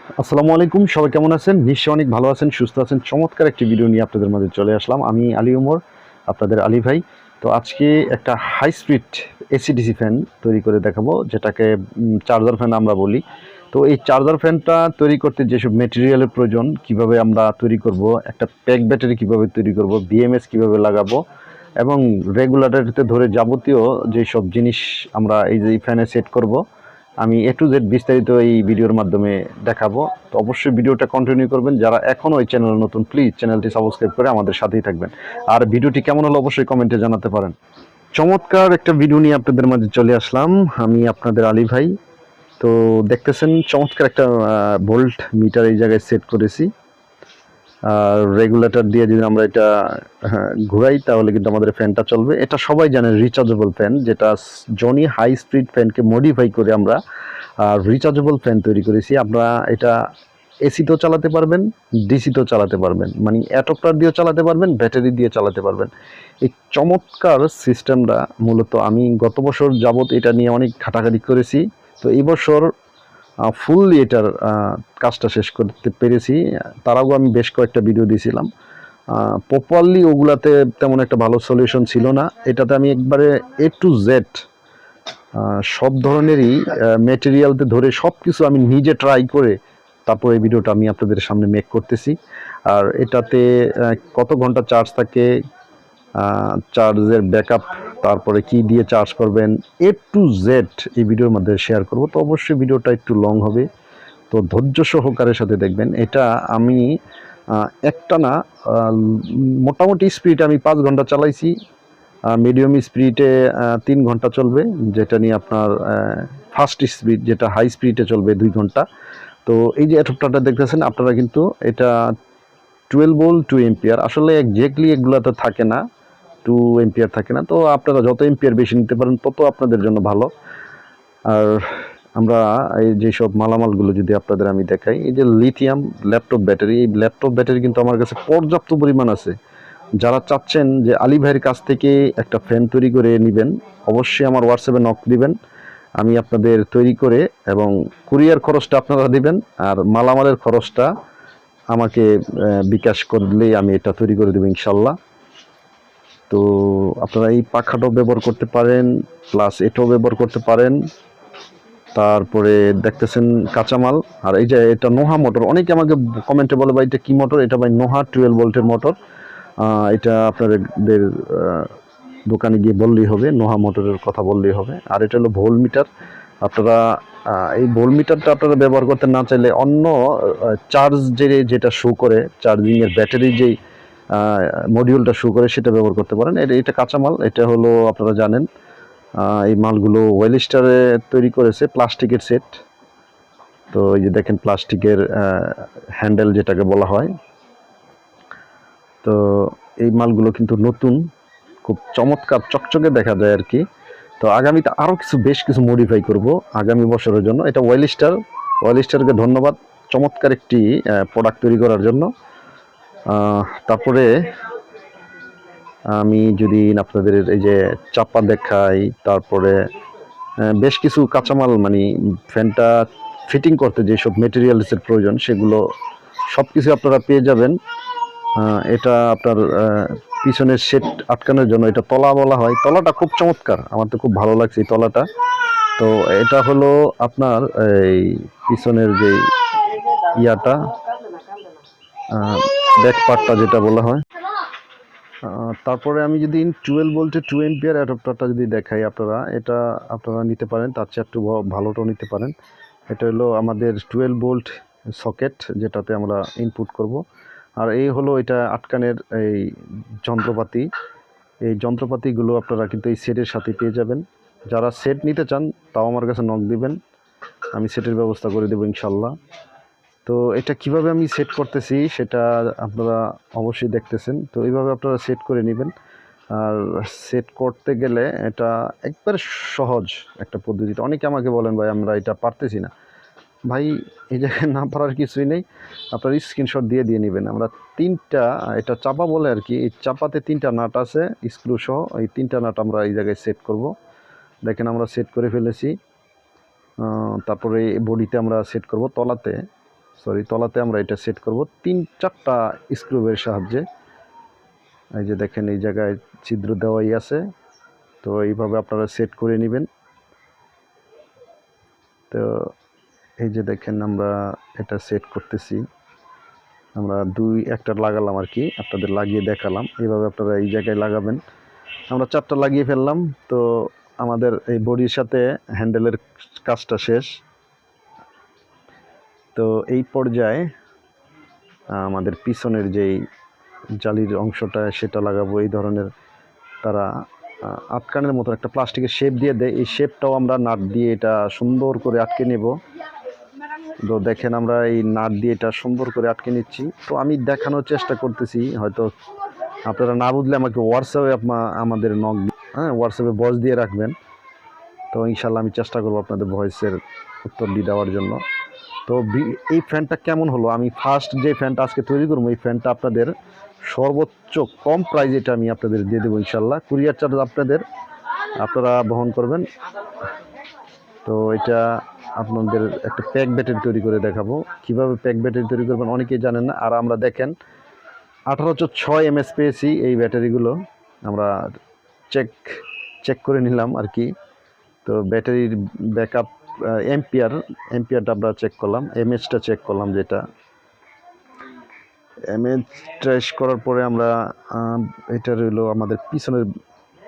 আসসালামু আলাইকুম, সবাই কেমন আছেন? নিশ্চয়ই অনেক ভালো আছেন, সুস্থ আছেন। চমৎকার একটি ভিডিও নিয়ে আপনাদের মাঝে চলে আসলাম। আমি আলী ওমর, আপনাদের আলী ভাই। তো আজকে একটা হাই স্পিড এসি-ডিসি ফ্যান তৈরি করে দেখাবো, যেটাকে চার্জার ফ্যান আমরা বলি। তো এই চার্জার ফ্যানটা তৈরি করতে যেসব মেটেরিয়ালের প্রয়োজন, কিভাবে আমরা তৈরি করব, একটা প্যাক ব্যাটারি কিভাবে তৈরি করব, বিএমএস কিভাবে লাগাবো, এবং রেগুলেটরতে ধরে যাবতীয় যেসব জিনিস আমরা এই যে ফ্যানে সেট করব, আমি এ টু জেড বিস্তারিত এই ভিডিওর মাধ্যমে দেখাবো। তো অবশ্যই ভিডিওটা কন্টিনিউ করবেন। যারা এখনও এই চ্যানেল নতুন, প্লিজ চ্যানেলটি সাবস্ক্রাইব করে আমাদের সাথেই থাকবেন। আর ভিডিওটি কেমন হলো অবশ্যই কমেন্টে জানাতে পারেন। চমৎকার একটা ভিডিও নিয়ে আপনাদের মাঝে চলে আসলাম। আমি আপনাদের আলী ভাই। তো দেখতেছেন চমৎকার একটা ভোল্ট মিটার এই জায়গায় সেট করেছি। আর রেগুলেটর দিয়ে যদি আমরা এটা ঘুরাই তাহলে কিন্তু আমাদের ফ্যানটা চলবে। এটা সবাই জানে রিচার্জেবল ফ্যান, যেটা জনি হাই স্পিড ফ্যানকে মডিফাই করে আমরা রিচার্জেবল ফ্যান তৈরি করেছি। আমরা এটা এসিতেও চালাতে পারবেন, ডিসিতেও চালাতে পারবেন, মানে অ্যাডাপ্টার দিয়েও চালাতে পারবেন, ব্যাটারি দিয়ে চালাতে পারবেন। এই চমৎকার সিস্টেমটা মূলত আমি গত বছর যাবত এটা নিয়ে অনেক ঘাটাঘাটি করেছি। তো এই বছর ফুললি এটার কাজটা শেষ করতে পেরেছি। তার আগেও আমি বেশ কয়েকটা ভিডিও দিয়েছিলাম, প্রপারলি ওগুলাতে তেমন একটা ভালো সলিউশন ছিল না। এটাতে আমি একবারে এ টু জেড সব ধরনেরই মেটেরিয়ালতে ধরে সব কিছু আমি নিজে ট্রাই করে তারপর এই ভিডিওটা আমি আপনাদের সামনে মেক করতেছি। আর এটাতে কত ঘন্টা চার্জ থাকে, চার্জের ব্যাকআপ, তারপরে কি দিয়ে চার্জ করবেন, এ টু জেড এই ভিডিওর মধ্যে শেয়ার করব। তো অবশ্যই ভিডিওটা একটু লং হবে, তো ধৈর্য সহকারে সাথে দেখবেন। এটা আমি একটানা মোটামুটি স্পিডে আমি 5 ঘন্টা চালাইছি। মিডিয়াম স্পিডে 3 ঘন্টা চলবে, যেটা নিয়ে আপনার ফাস্ট স্পিড যেটা হাই স্পিডে চলবে 2 ঘন্টা। তো এই যে অ্যাডাপ্টারটা দেখতেছেন আপনারা, কিন্তু এটা 12 ভোল্ট 2 এম্পিয়ার। আসলে এক্স্যাক্টলি এগুলোতে থাকে না, 2 এম্পিয়ার থাকে না। তো আপনারা যত এম্পিয়ার বেশি নিতে পারেন তত আপনাদের জন্য ভালো। আর আমরা এই যেসব মালামালগুলো যদি আপনাদের আমি দেখাই, এই যে লিথিয়াম ল্যাপটপ ব্যাটারি, এই ল্যাপটপ ব্যাটারি কিন্তু আমার কাছে পর্যাপ্ত পরিমাণ আছে। যারা চাচ্ছেন যে আলী ভাইয়ের কাছ থেকে একটা ফ্যান তৈরি করে নেবেন, অবশ্যই আমার হোয়াটসঅ্যাপে নক দিবেন। আমি আপনাদের তৈরি করে, এবং কুরিয়ার খরচটা আপনারা দিবেন, আর মালামালের খরচটা আমাকে বিকাশ করলেই আমি এটা তৈরি করে দেবো ইনশাল্লাহ। তো আপনারা এই পাখাটাও ব্যবহার করতে পারেন, প্লাস এটাও ব্যবহার করতে পারেন। তারপরে দেখতেছেন কাঁচামাল। আর এই যে এটা নোহা মোটর, অনেকে আমাকে কমেন্টে বলে ভাই এটা কি মোটর, এটা ভাই নোহা 12 ভোল্টের মোটর। এটা আপনাদের দোকানে গিয়ে বললেই হবে, নোহা মোটরের কথা বললেই হবে। আর এটা হলো ভোল্ট মিটার। আপনারা এই ভোল্ট মিটারটা আপনারা ব্যবহার করতে না চাইলে অন্য চার্জ যেটা শো করে, চার্জিংয়ের ব্যাটারি যেই মডিউলটা শো করে সেটা ব্যবহার করতে পারেন। এটা কাঁচামাল, এটা হলো আপনারা জানেন এই মালগুলো ওয়েলিস্টারে তৈরি করেছে, প্লাস্টিকের সেট। তো এই যে দেখেন প্লাস্টিকের হ্যান্ডেল যেটাকে বলা হয়। তো এই মালগুলো কিন্তু নতুন, খুব চমৎকার চকচকে দেখা যায় আর কি। তো আগামীতে আরও বেশ কিছু মডিফাই করব আগামী বছরের জন্য। এটা ওয়েলিস্টারকে ধন্যবাদ চমৎকার একটি প্রোডাক্ট তৈরি করার জন্য। তারপরে আমি যদি আপনাদের এই যে চাপা দেখাই, তারপরে বেশ কিছু কাঁচামাল, মানে ফ্যানটা ফিটিং করতে যেসব মেটেরিয়ালসের প্রয়োজন সেগুলো সব কিছু আপনারা পেয়ে যাবেন। এটা আপনার পিছনের সেট আটকানোর জন্য এটা তলা বলা হয়। তলাটা খুব চমৎকার, আমার তো খুব ভালো লাগছে এই তলাটা। তো এটা হলো আপনার এই পিছনের যে ইয়াটা, ব্যাক পার্টটা যেটা বলা হয়। তারপরে আমি যদি 12 ভোল্টের 2 এম্পিয়ার অ্যাডাপ্টারটা যদি দেখাই, এটা আপনারা নিতে পারেন, তার চেয়ে একটু ভালোটাও নিতে পারেন। এটা হলো আমাদের 12 ভোল্ট সকেট, যেটাতে আমরা ইনপুট করব। আর এই হলো এটা আটকানের এই যন্ত্রপাতি। এই যন্ত্রপাতিগুলো আপনারা কিন্তু এই সেটের সাথে পেয়ে যাবেন। যারা সেট নিতে চান তাও আমার কাছে নক দিবেন, আমি সেটের ব্যবস্থা করে দেবো ইনশাল্লাহ। তো এটা কিভাবে আমি সেট করতেছি সেটা আপনারা অবশ্যই দেখতেছেন। তো এইভাবে আপনারা সেট করে নেবেন। আর সেট করতে গেলে এটা একবারে সহজ একটা পদ্ধতিতে। অনেকে আমাকে বলেন ভাই আমরা এটা পারতেছি না। ভাই এই জায়গায় না পারার কিছুই নেই, আপনার স্ক্রিনশট দিয়ে নেবেন। আমরা 3টা, এটা চাপা বলে আর কি, এই চাপাতে 3টা নাট আছে স্ক্রু সহ। এই 3টা নাট আমরা এই জায়গায় সেট করব। দেখেন আমরা সেট করে ফেলেছি। তারপরে বডিতে আমরা সেট করব তলাতে। সরি তলাতে আমরা এটা সেট করব 3-4টা স্ক্রুবের সাহায্যে। এই যে দেখেন এই জায়গায় ছিদ্র দেওয়াই আছে, তো এইভাবে আপনারা সেট করে নেবেন। তো এই যে দেখেন আমরা এটা সেট করতেছি, আমরা একটা লাগালাম আর কি, আপনাদের লাগিয়ে দেখালাম। এইভাবে আপনারা এই জায়গায় লাগাবেন। আমরা 4টা লাগিয়ে ফেললাম। তো আমাদের এই বডির সাথে হ্যান্ডেলের কাজটা শেষ। তো এই পর্যায়ে আমাদের পিছনের যেই জালির অংশটা সেটা লাগাবো। এই ধরনের তারা আটকানের মতো একটা প্লাস্টিকের শেপ দিয়ে দেয়, এই শেপটাও আমরা নাট দিয়ে এটা সুন্দর করে আটকে নেব। তো দেখেন আমরা এই নাট দিয়ে এটা সুন্দর করে আটকে নিচ্ছি। তো আমি দেখানোর চেষ্টা করতেছি, হয়তো আপনারা না বুঝলে আমাকে হোয়াটসঅ্যাপে আমাদের হোয়াটসঅ্যাপে ভয়েস দিয়ে রাখবেন। তো ইনশাল্লাহ আমি চেষ্টা করবো আপনাদের ভয়েসের উত্তর দিয়ে দেওয়ার জন্য। তো এই ফ্যানটা কেমন হলো, আমি ফার্স্ট যে ফ্যানটা আজকে তৈরি করবো এই ফ্যানটা আপনাদের সর্বোচ্চ কম প্রাইজে এটা আমি আপনাদের দিয়ে দেবো ইনশাল্লাহ। কুরিয়ার চার্জ আপনারা বহন করবেন। তো এটা আপনাদের একটা প্যাক ব্যাটারি তৈরি করে দেখাবো, কিভাবে প্যাক ব্যাটারি তৈরি করবেন অনেকেই জানেন না। আর আমরা দেখেন 1806 এমএস পেয়েছি এই ব্যাটারিগুলো, আমরা চেক করে নিলাম আর কি। তো ব্যাটারির ব্যাকআপ এম্পিয়ারটা আমরা চেক করলাম, এমএসটা চেক করলাম, যেটা এমএস ট্রেস করার পরে আমরা এটা রইলো আমাদের পিছনের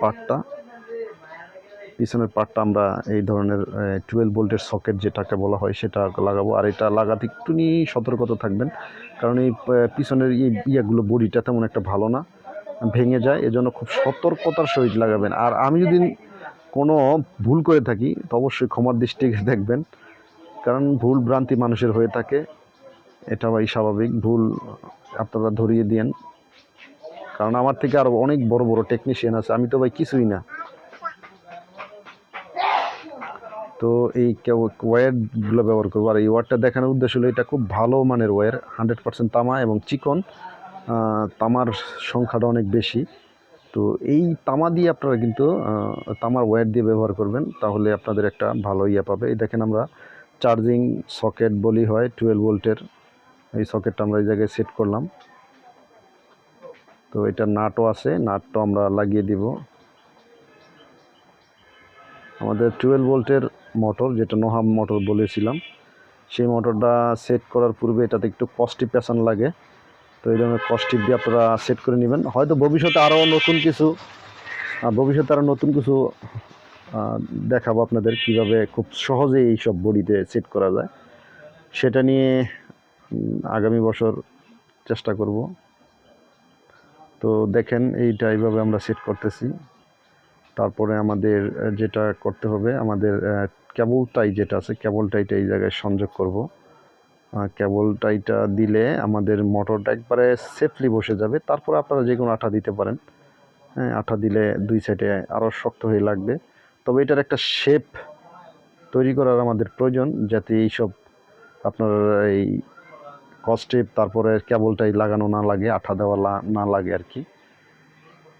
পার্টটা আমরা এই ধরনের 12 ভোল্টের সকেট যেটাকে বলা হয় সেটা লাগাবো। আর এটা লাগাতে একটুনি সতর্কতা থাকবেন, কারণ এই পিছনের ইয়েগুলো বডিটা তেমন একটা ভালো না, ভেঙে যায়, এজন্য খুব সতর্কতার সহিত লাগাবেন। আর আমি যদি কোনো ভুল করে থাকি তো অবশ্যই ক্ষমার দৃষ্টিতে দেখবেন, কারণ ভুল ভ্রান্তি মানুষের হয়ে থাকে, এটা ভাই স্বাভাবিক। ভুল আপনারা ধরিয়ে দিয়েন, কারণ আমার থেকে আরও অনেক বড় বড় টেকনিশিয়ান আছে, আমি তো ভাই কিছুই না। তো এই ওয়্যারগুলো ব্যবহার করবো। আর এই ওয়্যারটা দেখানোর উদ্দেশ্য হলো এটা খুব ভালো মানের ওয়্যার, 100% তামা এবং চিকন, তামার সংখ্যাটা অনেক বেশি। তো এই তামা দিয়ে আপনারা কিন্তু তামার ওয়্যার দিয়ে ব্যবহার করবেন, তাহলে আপনাদের একটা ভালো পাবে। এই দেখেন আমরা চার্জিং সকেট বলি হয় 12 ভোল্টের, এই সকেটটা আমরা এই জায়গায় সেট করলাম। তো এটা নাটও আছে, নাটটা আমরা লাগিয়ে দিব। আমাদের 12 ভোল্টের মোটর, যেটা নোহাম মোটর বলেছিলাম, সেই মোটরটা সেট করার পূর্বে এটাতে একটু কস্টিপ প্যাশন লাগে। তো এই ধরনের কস্টিপ দিয়ে আপনারা সেট করে নেবেন। হয়তো ভবিষ্যতে আরও নতুন কিছু দেখাবো আপনাদের, কিভাবে খুব সহজেই এইসব বডিতে সেট করা যায়, সেটা নিয়ে আগামী বছর চেষ্টা করব। তো দেখেন এইভাবে আমরা সেট করতেছি। তারপরে আমাদের যেটা করতে হবে, আমাদের কেবল টাই যেটা আছে, কেবল টাইটা এই জায়গায় সংযোগ করব। কেবল টাইটা দিলে আমাদের মোটরটা একবারে সেফলি বসে যাবে। তারপর আপনারা যে কোনো আঠা দিতে পারেন, হ্যাঁ, আঠা দিলে দুই সাইডে আরও শক্ত হয়ে লাগবে। তবে এটার একটা শেপ তৈরি করার আমাদের প্রয়োজন, যাতে এইসব আপনার এই কস্টেপ তারপরে কেবলটাই লাগানো না লাগে, আঠা দেওয়া না লাগে আর কি।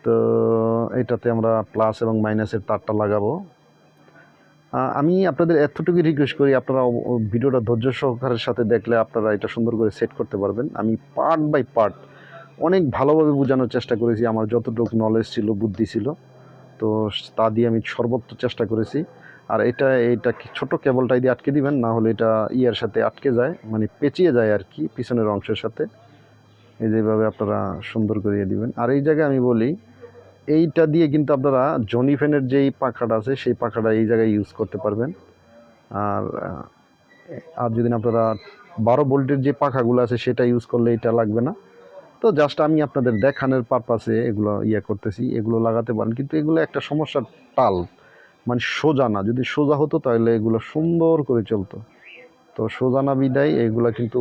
তো এটাতে আমরা প্লাস এবং মাইনাসের তারটা লাগাবো। আমি আপনাদের এতটুকু রিকোয়েস্ট করি, আপনারা ভিডিওটা ধৈর্য সহকারের সাথে দেখলে আপনারা এটা সুন্দর করে সেট করতে পারবেন। আমি পার্ট বাই পার্ট অনেক ভালোভাবে বোঝানোর চেষ্টা করেছি, আমার যতটুকু নলেজ ছিল, বুদ্ধি ছিল, তো তা দিয়ে আমি সর্বোচ্চ চেষ্টা করেছি। আর এটা ছোট কেবলটাই দিয়ে আটকে দিবেন, না হলে এটা ইয়ার সাথে আটকে যায়, মানে পেঁচিয়ে যায় আর কি, পিছনের অংশের সাথে। এই যেভাবে আপনারা সুন্দর করিয়ে দিবেন। আর এই জায়গায় আমি বলি, এইটা দিয়ে কিন্তু আপনারা জনি ফ্যানের যেই পাখাটা আছে সেই পাখাটা এই জায়গায় ইউজ করতে পারবেন। আর যদি আপনারা 12 ভোল্টের যে পাখাগুলো আছে সেটা ইউজ করলে এটা লাগবে না। তো জাস্ট আমি আপনাদের দেখানোর পারপাসে এগুলো করতেছি, এগুলো লাগাতে পারেন। কিন্তু এগুলো একটা সমস্যা, টাল মানে সোজা না। যদি সোজা হতো তাহলে এগুলো সুন্দর করে চলতো। তো সোজা না বিদায় এগুলো কিন্তু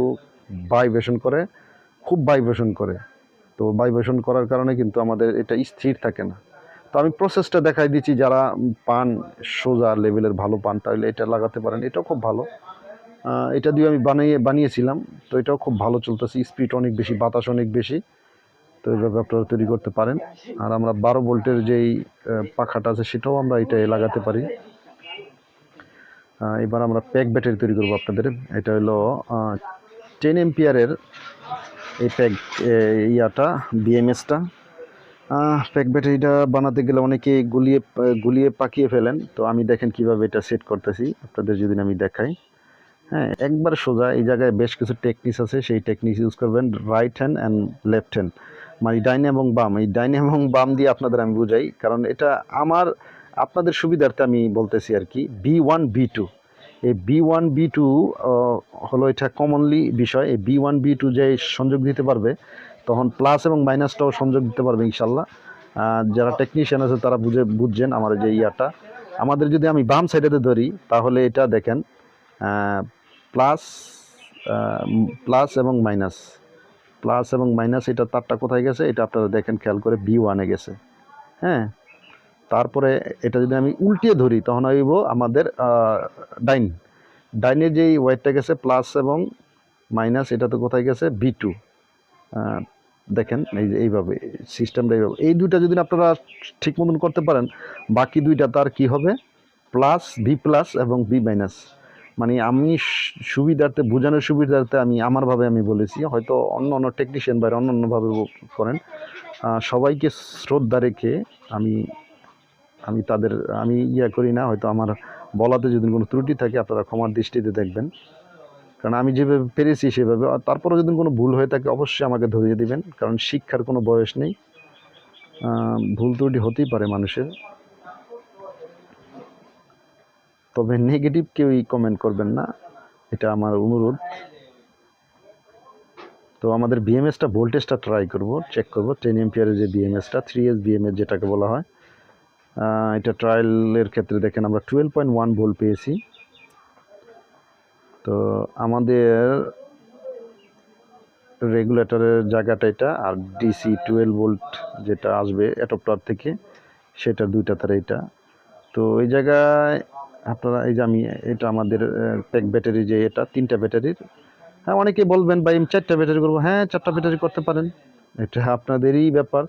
ভাইব্রেশন করে, খুব ভাইব্রেশন করে। তো ভাইব্রেশন করার কারণে কিন্তু আমাদের এটা স্থির থাকে না। তো আমি প্রসেসটা দেখাই দিচ্ছি, যারা পান সোজা লেভেলের ভালো পান তাহলে এটা লাগাতে পারেন, এটাও খুব ভালো। এটা দিয়ে আমি বানিয়েছিলাম, তো এটাও খুব ভালো চলতেছে, স্পিড অনেক বেশি, বাতাস অনেক বেশি। তো এইভাবে আপনারা তৈরি করতে পারেন। আর আমরা 12 ভোল্টের যেই পাখাটা আছে সেটাও আমরা এটাই লাগাতে পারি। এবার আমরা প্যাক ব্যাটারি তৈরি করবো আপনাদের। এটা হলো 10 এম্পিয়ারের এই প্যাক ইয়াটা বিএমএসটা প্যাক ব্যাটারিটা বানাতে গেলে অনেকে গুলিয়ে পাকিয়ে ফেলেন। তো আমি দেখেন কিভাবে এটা সেট করতেছি আপনাদের যদি আমি দেখাই। হ্যাঁ, একবার সোজা এই জায়গায় বেশ কিছু টেকনিক্স আছে, সেই টেকনিক্স ইউজ করবেন। Right hand and left hand, মানে ডাইন এবং বাম। এই ডাইন এবং বাম দিয়ে আপনাদের আমি বুঝাই, কারণ এটা আপনাদের সুবিধার্থে আমি বলতেছি আর কি। B1 B2, এই B1 B2 হলো এটা কমনলি বিষয়। এই B1 B2 যে সংযোগ দিতে পারবে, তখন প্লাস এবং মাইনাসটাও সংযোগ দিতে পারবে ইনশাল্লাহ। যারা টেকনিশিয়ান আছে তারা বুঝছেন আমার যে ইয়াটা। আমাদের যদি আমি বাম সাইডেতে ধরি, তাহলে এটা দেখেন প্লাস এবং মাইনাস, এটা তারটা কোথায় গেছে এটা আপনারা দেখেন খেয়াল করে, B1-এ গেছে। হ্যাঁ, তারপরে এটা যদি আমি উল্টিয়ে ধরি, তখন হইব আমাদের ডাইনে যেই ওয়েটটা গেছে প্লাস এবং মাইনাস, এটা তো কোথায় গেছে, B2। দেখেন এই যে এইভাবে সিস্টেমটা, এইভাবে এই দুইটা যদি আপনারা ঠিক মতন করতে পারেন, বাকি দুইটা তার কি হবে, B+ এবং B-। মানে আমি বোঝানোর সুবিধার্থে আমি আমারভাবে আমি বলেছি, হয়তো অন্য টেকনিশিয়ান বাইরে অন্যভাবে করেন। সবাইকে শ্রদ্ধা রেখে আমি তাদের করি না, হয়তো আমার বলাতে যদি কোনো ত্রুটি থাকে আপনারা ক্ষমার দৃষ্টিতে দেখবেন, কারণ আমি যেভাবে পেরেছি সেভাবে। তারপরে যদি কোনো ভুল হয়ে থাকে অবশ্যই আমাকে ধরিয়ে দিবেন, কারণ শিক্ষার কোনো বয়স নেই, ভুল ত্রুটি হতেই পারে মানুষের। তবে নেগেটিভ কেউই কমেন্ট করবেন না, এটা আমার অনুরোধ। তো আমাদের বিএমএসটা ভোল্টেজটা চেক করব 10 এম্পিয়ারের যে বিএমএসটা, 3S বিএমএস যেটাকে বলা হয়। এটা ট্রায়ালের ক্ষেত্রে দেখেন আমরা 12.1 ভোল্ট পেয়েছি। তো আমাদের রেগুলেটরের জায়গাটা এটা, আর ডিসি 12 ভোল্ট যেটা আসবে অ্যাডাপ্টার থেকে, সেটা দুইটা তার এটা। তো এই জায়গায় আপনারা এই যে এটা আমাদের প্যাক ব্যাটারি, যে এটা 3টা ব্যাটারির। হ্যাঁ, অনেকে বলবেন ভাই আমি 4টা ব্যাটারি করবো। হ্যাঁ, 4টা ব্যাটারি করতে পারেন, এটা আপনাদেরই ব্যাপার।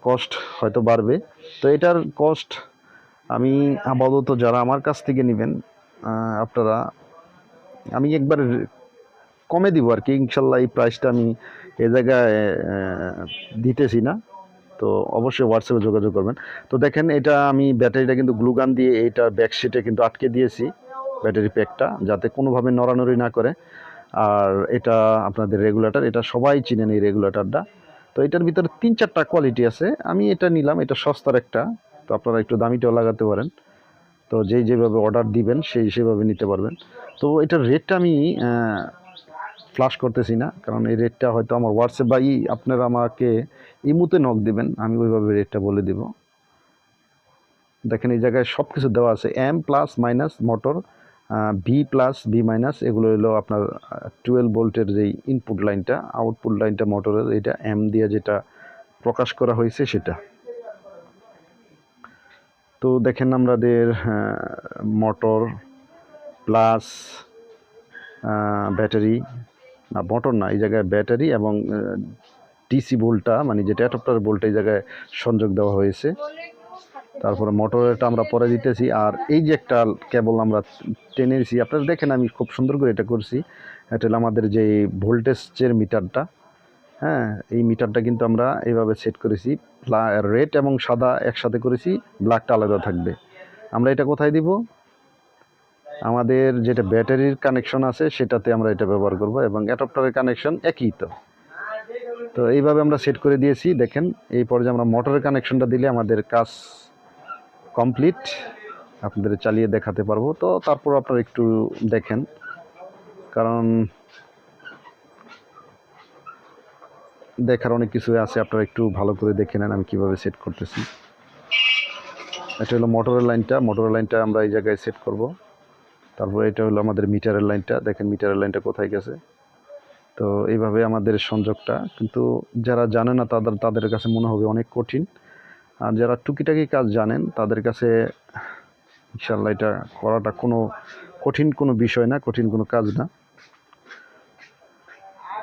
কস্ট হয়তো বাড়বে। তো এটার কস্ট আমি আপাতত যারা আমার কাছ থেকে নেবেন, আপনারা আমি একবার কমে দিব আর কি ইনশাল্লাহ। এই প্রাইসটা আমি এ জায়গায় দিতেছি না, তো অবশ্যই হোয়াটসঅ্যাপে যোগাযোগ করবেন। তো দেখেন এটা আমি ব্যাটারিটা কিন্তু গ্লুগান দিয়ে এইটা ব্যাকশিটে কিন্তু আটকে দিয়েছি, ব্যাটারি প্যাকটা যাতে কোনোভাবে নড়ানড়ি না করে। আর এটা আপনাদের রেগুলেটর, এটা সবাই চিনেন এই রেগুলেটরটা। তো এটার ভিতরে 3-4টা কোয়ালিটি আছে, আমি এটা নিলাম, এটা সস্তার একটা। তো আপনারা একটু দামিটাও লাগাতে পারেন, তো যেভাবে অর্ডার দিবেন সেভাবে নিতে পারবেন। তো এটার রেটটা আমি ফ্লাশ করতেছি না, কারণ এই রেটটা হয়তো আমার হোয়াটসঅ্যাপ বা আপনারা আমাকে ইমুতে নক দিবেন, আমি ওইভাবে রেটটা বলে দেব। দেখেন এই জায়গায় সব কিছু দেওয়া আছে, M+- মোটর, B+B-, এগুলো হলো আপনার 12 ভোল্টের যেই ইনপুট লাইনটা, আউটপুট লাইনটা মোটরের, এটা M দিয়ে যেটা প্রকাশ করা হয়েছে সেটা। তো দেখেন আমাদের মোটর প্লাস ব্যাটারি, মোটর না, এই জায়গায় ব্যাটারি এবং ডিসি ভোল্টটা, মানে যেটা অ্যাডাপ্টার ভোল্ট, এই জায়গায় সংযোগ দেওয়া হয়েছে। তারপরে মোটরটা আমরা পরে দিতেছি। আর এই যে একটা কেবল আমরা টেনেছি, আপনারা দেখেন আমি খুব সুন্দর করে এটা করছি। এটা হলো আমাদের যে ভোল্টেজের মিটারটা। হ্যাঁ, এই মিটারটা কিন্তু আমরা এইভাবে সেট করেছি, রেড এবং সাদা একসাথে করেছি, ব্ল্যাকটা আলাদা থাকবে। আমরা এটা কোথায় দিব, আমাদের যেটা ব্যাটারির কানেকশন আছে সেটাতে আমরা এটা ব্যবহার করব, এবং অ্যাডাপ্টারের কানেকশন একই। তো এইভাবে আমরা সেট করে দিয়েছি। দেখেন এই পর্যায়ে আমরা মোটরের কানেকশনটা দিলে আমাদের কাজ কমপ্লিট, আপনাদের চালিয়ে দেখাতে পারবো। তো তারপর আপনারা একটু দেখেন, কারণ দেখার অনেক কিছু আছে, আপনারা একটু ভালো করে দেখে নেন আমি কিভাবে সেট করতেছি। এটা হলো মোটরের লাইনটা আমরা এই জায়গায় সেট করব। তারপরে এটা হলো আমাদের মিটারের লাইনটা, দেখেন মিটারের লাইনটা কোথায় গেছে। তো এইভাবে আমাদের সংযোগটা, কিন্তু যারা জানে না তাদের কাছে মনে হবে অনেক কঠিন, আর যারা টুকিটাকি কাজ জানেন তাদের কাছে ইনশাল্লাহ এটা করাটা কঠিন কোনো বিষয় না, কঠিন কোনো কাজ না।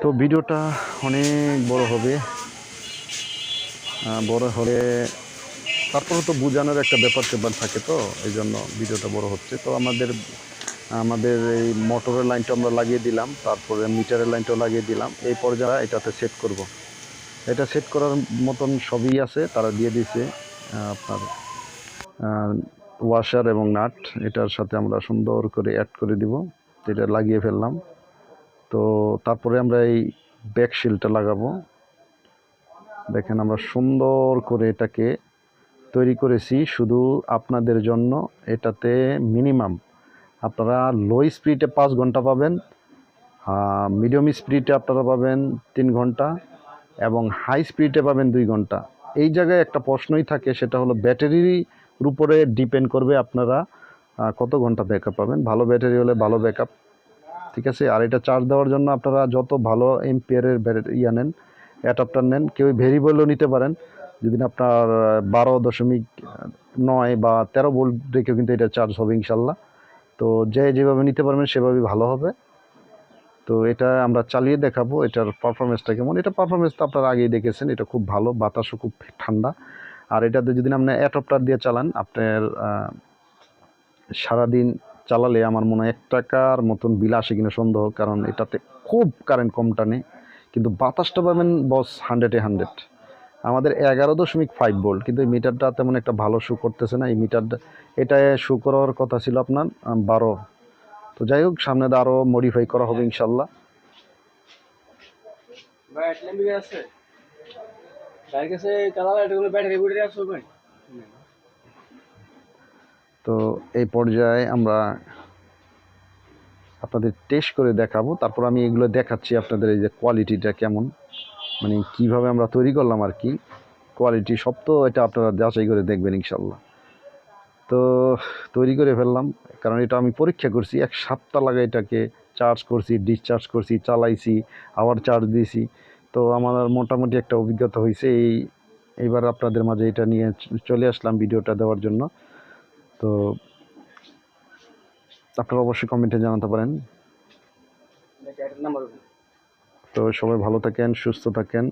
তো ভিডিওটা অনেক বড় হবে, বড় হলে তারপরে তো বোঝানোর একটা ব্যাপার থাকে, তো এই জন্য ভিডিওটা বড় হচ্ছে। তো আমাদের আমাদের এই মোটরের লাইনটা আমরা লাগিয়ে দিলাম, তারপরে মিটারের লাইনটাও লাগিয়ে দিলাম। এই পর্যায়ে এটাতে সেট করব। এটা সেট করার মতন সবই আছে, তারা দিয়ে দিয়েছে আপনার ওয়াশার এবং নাট। এটার সাথে আমরা সুন্দর করে অ্যাড করে দিব, এটা লাগিয়ে ফেললাম। তো তারপরে আমরা এই ব্যাক শিলটা লাগাবো। দেখেন আমরা সুন্দর করে এটাকে তৈরি করেছি শুধু আপনাদের জন্য। এটাতে মিনিমাম আপনারা লো স্পিডে 5 ঘন্টা পাবেন, মিডিয়াম স্পিডে আপনারা পাবেন 3 ঘন্টা এবং হাই স্পিডে পাবেন 2 ঘন্টা। এই জায়গায় একটা প্রশ্নই থাকে, সেটা হলো ব্যাটারির উপরে ডিপেন্ড করবে আপনারা কত ঘন্টা ব্যাকআপ পাবেন। ভালো ব্যাটারি হলে ভালো ব্যাকআপ, ঠিক আছে। আর এটা চার্জ দেওয়ার জন্য আপনারা যত ভালো এম্পিয়ারের নেন, অ্যাডাপ্টার নেন, কেউ ভেরিয়েবলও নিতে পারেন। যদি আপনার 12.9 বা 13 ভোল্ট রেখেও কিন্তু এটা চার্জ হবে ইনশাল্লাহ। তো যেভাবে নিতে পারবেন সেভাবেই ভালো হবে। তো এটা আমরা চালিয়ে দেখাবো এটার পারফরমেন্সটা কেমন। এটা পারফরমেন্স তো আপনারা আগেই দেখেছেন, এটা খুব ভালো, বাতাসও খুব ঠান্ডা। আর এটাতে যদি আপনি অ্যাডাপ্টার দিয়ে চালান, আপনার সারাদিন চালালে আমার মনে হয় 1 টাকার মতন বিল আসে কিনা সন্দেহ, কারণ এটাতে খুব কারেন্ট কম টানে, কিন্তু বাতাসটা পাবেন বস 100-এ 100। আমাদের 11.5 ভোল্ট, কিন্তু এই মিটারটা তেমন একটা ভালো শো করতেছে না। এই মিটারটা এটা শো করার কথা ছিল আপনার 12। তো যাই হোক, সামনে আরও মডিফাই করা হবে ইনশাল্লাহ। তো এই পর্যায়ে আমরা আপনাদের টেস্ট করে দেখাবো, তারপর আমি এগুলো দেখাচ্ছি আপনাদের এই যে কোয়ালিটিটা কেমন, মানে কিভাবে আমরা তৈরি করলাম আর কি, কোয়ালিটি সব তো এটা আপনারা যাচাই করে দেখবেন ইনশাল্লাহ। তো তৈরি করে ফেললাম, কারণ এটা আমি পরীক্ষা করছি 1 সপ্তাহ লাগে, এটাকে চার্জ করছি, ডিসচার্জ করছি, চালাইছি, আবার চার্জ দিয়েছি। তো আমার মোটামুটি একটা অভিজ্ঞতা হয়েছে। এইবার আপনাদের মাঝে এটা নিয়ে চলে আসলাম ভিডিওটা দেওয়ার জন্য। তো আপনারা অবশ্যই কমেন্টে জানাতে পারেন। তো সবাই ভালো থাকেন, সুস্থ থাকেন,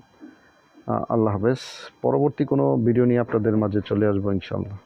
আল্লাহ হাফেজ। পরবর্তী কোনো ভিডিও নিয়ে আপনাদের মাঝে চলে আসবো ইনশাল্লাহ।